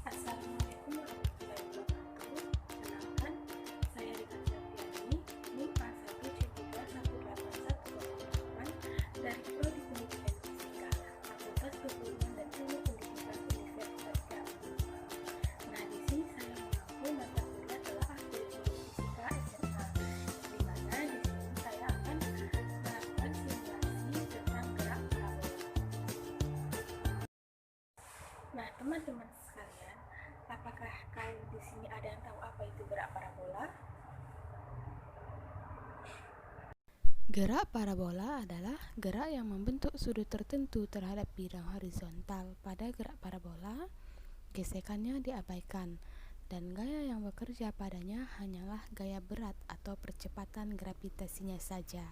Assalamualaikum warahmatullahi wabarakatuh. Kenalkan, saya Rika Septiani, NIM A1C311818 dari Prodi Pendidikan Fisika, Fakultas Keguruan dan Ilmu Pendidikan Universitas Gambir. Nah, di sini saya mengampu mata kuliah telah kurikulum fisika SMA, di mana di sini saya akan melakukan simulasi tentang gerak parabola. Nah, teman-teman sekalian, apakah kalian di sini ada yang tahu apa itu gerak parabola? Gerak parabola adalah gerak yang membentuk sudut tertentu terhadap bidang horizontal. Pada gerak parabola, gesekannya diabaikan, dan gaya yang bekerja padanya hanyalah gaya berat atau percepatan gravitasinya saja.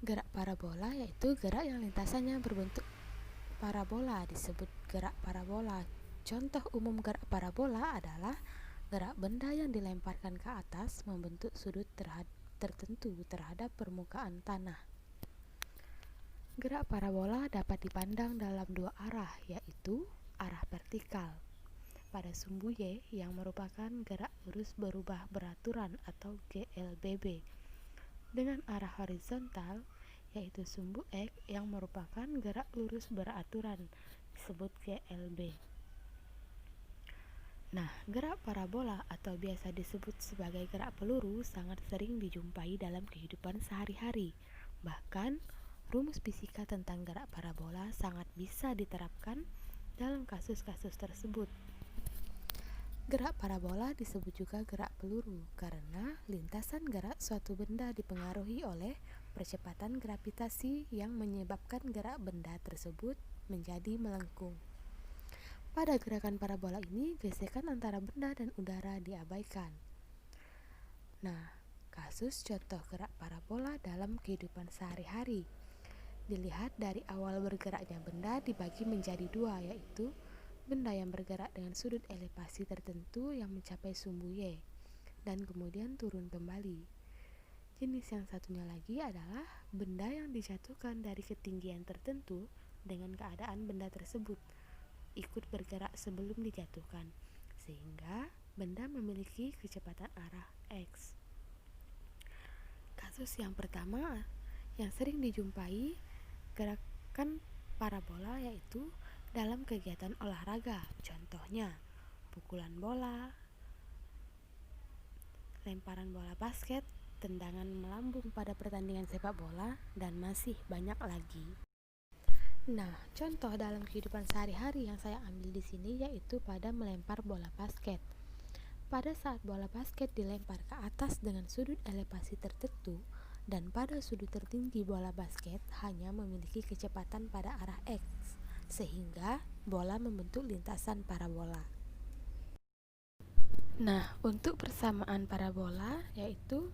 Gerak parabola yaitu gerak yang lintasannya berbentuk parabola disebut gerak parabola. Contoh umum gerak parabola adalah gerak benda yang dilemparkan ke atas membentuk sudut tertentu terhadap permukaan tanah. Gerak parabola dapat dipandang dalam dua arah, yaitu arah vertikal pada sumbu Y yang merupakan gerak lurus berubah beraturan atau GLBB, dengan arah horizontal yaitu sumbu X yang merupakan gerak lurus beraturan disebut GLB. Nah, gerak parabola atau biasa disebut sebagai gerak peluru sangat sering dijumpai dalam kehidupan sehari-hari. Bahkan, rumus fisika tentang gerak parabola sangat bisa diterapkan dalam kasus-kasus tersebut. Gerak parabola disebut juga gerak peluru karena lintasan gerak suatu benda dipengaruhi oleh percepatan gravitasi yang menyebabkan gerak benda tersebut menjadi melengkung. Pada gerakan parabola ini, gesekan antara benda dan udara diabaikan. Nah, kasus contoh gerak parabola dalam kehidupan sehari-hari dilihat dari awal bergeraknya benda dibagi menjadi dua, yaitu benda yang bergerak dengan sudut elevasi tertentu yang mencapai sumbu Y dan kemudian turun kembali. Jenis yang satunya lagi adalah benda yang dijatuhkan dari ketinggian tertentu dengan keadaan benda tersebut ikut bergerak sebelum dijatuhkan, sehingga benda memiliki kecepatan arah X. Kasus yang pertama yang sering dijumpai gerakan parabola yaitu dalam kegiatan olahraga, contohnya pukulan bola, lemparan bola basket, tendangan melambung pada pertandingan sepak bola, dan masih banyak lagi. Nah, contoh dalam kehidupan sehari-hari yang saya ambil di sini yaitu pada melempar bola basket. Pada saat bola basket dilempar ke atas dengan sudut elevasi tertentu dan pada sudut tertinggi bola basket hanya memiliki kecepatan pada arah X, sehingga bola membentuk lintasan parabola. Nah, untuk persamaan parabola yaitu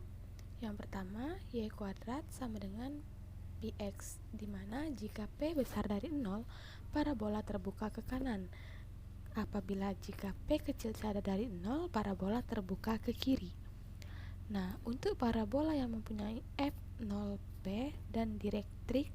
yang pertama Y kuadrat sama dengan Px, di mana jika P besar dari 0, parabola terbuka ke kanan. Apabila jika P kecil dari 0, parabola terbuka ke kiri. Nah, untuk parabola yang mempunyai F0P dan direktrik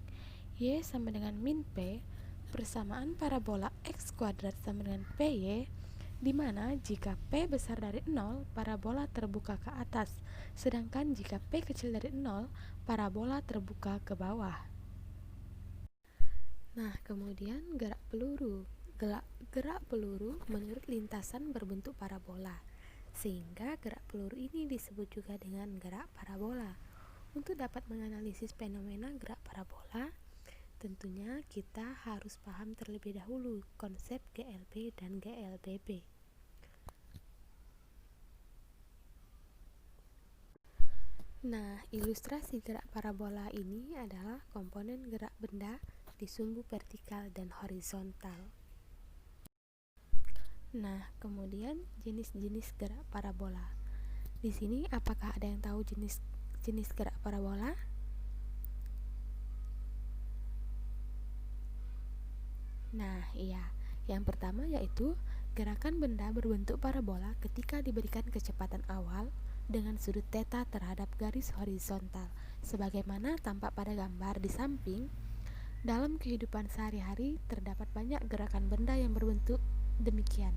Y sama dengan min P, persamaan parabola X kuadrat sama dengan PY, di mana jika P besar dari 0, parabola terbuka ke atas, sedangkan jika P kecil dari 0, parabola terbuka ke bawah. Nah, kemudian gerak peluru. Gerak peluru menurut lintasan berbentuk parabola, sehingga gerak peluru ini disebut juga dengan gerak parabola. Untuk dapat menganalisis fenomena gerak parabola, tentunya kita harus paham terlebih dahulu konsep GLB dan GLBB. Nah, ilustrasi gerak parabola ini adalah komponen gerak benda di sumbu vertikal dan horizontal. Nah, kemudian jenis-jenis gerak parabola. Di sini apakah ada yang tahu jenis gerak parabola? Nah, iya. Yang pertama yaitu gerakan benda berbentuk parabola ketika diberikan kecepatan awal dengan sudut θ terhadap garis horizontal, sebagaimana tampak pada gambar di samping. Dalam kehidupan sehari-hari terdapat banyak gerakan benda yang berbentuk demikian.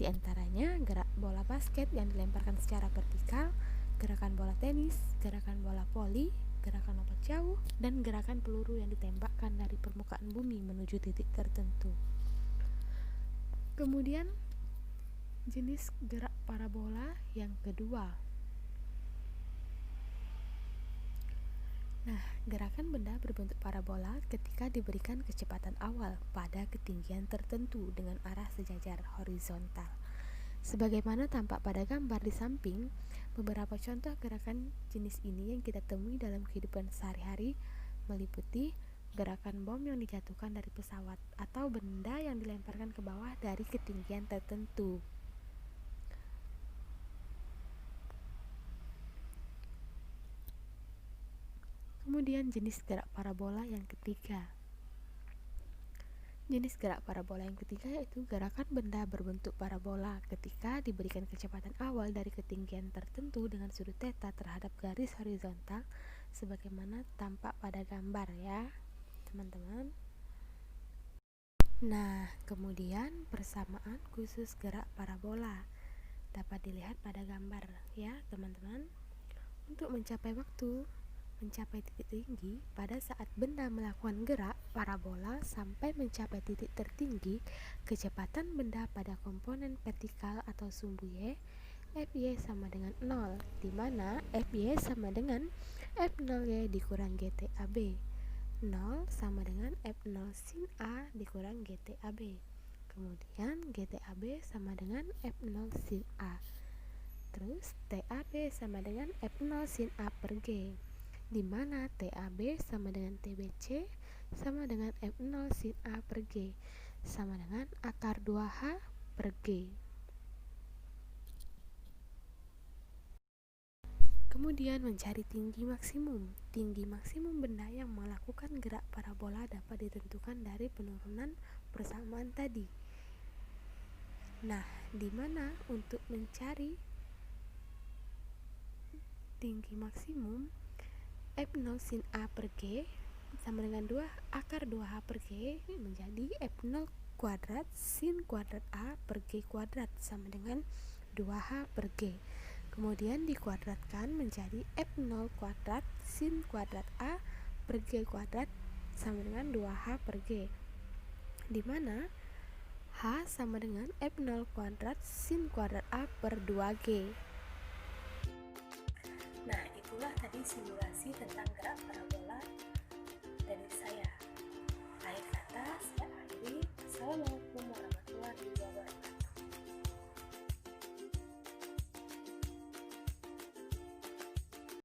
Di antaranya gerak bola basket yang dilemparkan secara vertikal, gerakan bola tenis, gerakan bola voli, gerakan lompat jauh, dan gerakan peluru yang ditembakkan dari permukaan bumi menuju titik tertentu. Kemudian jenis gerak parabola yang kedua. Nah, gerakan benda berbentuk parabola ketika diberikan kecepatan awal pada ketinggian tertentu dengan arah sejajar horizontal. Sebagaimana tampak pada gambar di samping, beberapa contoh gerakan jenis ini yang kita temui dalam kehidupan sehari-hari meliputi gerakan bom yang dijatuhkan dari pesawat atau benda yang dilemparkan ke bawah dari ketinggian tertentu. Kemudian jenis gerak parabola yang ketiga. Jenis gerak parabola yang ketiga yaitu gerakan benda berbentuk parabola ketika diberikan kecepatan awal dari ketinggian tertentu dengan sudut theta terhadap garis horizontal sebagaimana tampak pada gambar ya, teman-teman. Nah, kemudian persamaan khusus gerak parabola dapat dilihat pada gambar ya, teman-teman. Untuk mencapai titik tinggi pada saat benda melakukan gerak parabola sampai mencapai titik tertinggi, kecepatan benda pada komponen vertikal atau sumbu Y, Fy sama dengan 0, di mana Fy sama dengan F0Y dikurang GTAB. 0 sama dengan F0 sin A dikurang GTAB. Kemudian GTAB sama dengan F0 sin A. Terus TAB sama dengan F0 sin A per G, di mana TAB sama dengan TBC sama dengan F0 sin A per G sama dengan akar 2H per G. Kemudian mencari tinggi maksimum. Tinggi maksimum benda yang melakukan gerak parabola dapat ditentukan dari penurunan persamaan tadi. Nah, di mana untuk mencari tinggi maksimum F0 sin A per G sama dengan 2 akar 2H per G menjadi F0 kuadrat sin kuadrat A per G kuadrat sama dengan 2H per G. Kemudian dikuadratkan menjadi F0 kuadrat sin kuadrat A per G kuadrat sama dengan 2H per G, di mana H sama dengan F0 kuadrat sin kuadrat A per 2G. Nah, itulah tadi simulasi tentang gerak parabola dari saya. Akhir kata, saya